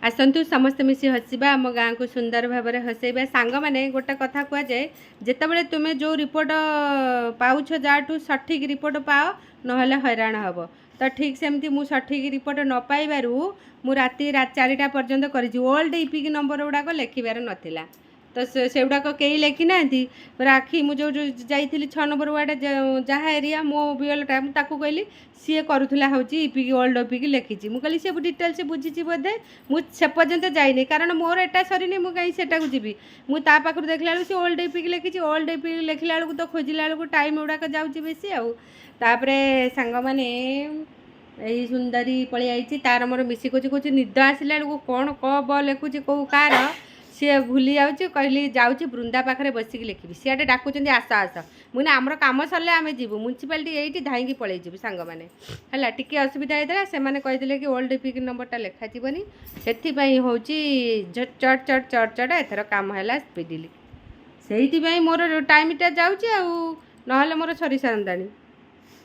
आसतु समस्त मिसी हसवा आम गाँ को सुंदर भाव में हसैबा सांग मैंने गोटे कथा कह जाए जितेबाला तुम्हें जो रिपोर्ट पाउछ जाठू सठिक रिपोर्ट पाओ ना हैरान हम तो ठीक सेमती मु सठिक रिपोर्ट न पाइबारू मु राति 4टा पर्यंत कर ओल्ड इपिक नंबर गुड़ाक लिखबार नाला तो से गुड़ाक कई लिखी ना राखी मुझे जाइली 6 नंबर वार्ड जहाँ एरिया मो बियलटा कहली सी करूला हूँ इपिक ओल्ड इपिक लिखी मुझे सी डिटेल्स बुझी बोधे मुझे पर्यंत जाइनी कारण मोर एटा सरीनी मुझे कहीं सेटा को जी मुझे पाखु देखला बेलू सी ओल्ड इपिक लिखी ओल्ड इपिक लिखला बेलू तो खोजला बेलू टाइम गुड़ाक जाऊँगी बेसी आउे सांग मैंने यही सुंदरी पलि आई तार मोर मिसी कौच निद आसला बेलू कौन कब लिखुची कौ कार सी भूली जाऊँगी कहली जाऊँगी बृंदा पाखे बसिक लिखी सीआडे डाकुच आस आस मुझे आमर कम सरले आम जीव म्यूनिसिपालिटी ये धाई पलैजी सांग मैंने है टी असुविधा होता से कहते कि ओल्ड इपिक नंबरटा लिखाजी से हूँ चट चट चट चट एथर कम है स्पीडली से मोर टाइमटा जाऊँगी ना मोर सरी सारंताणी।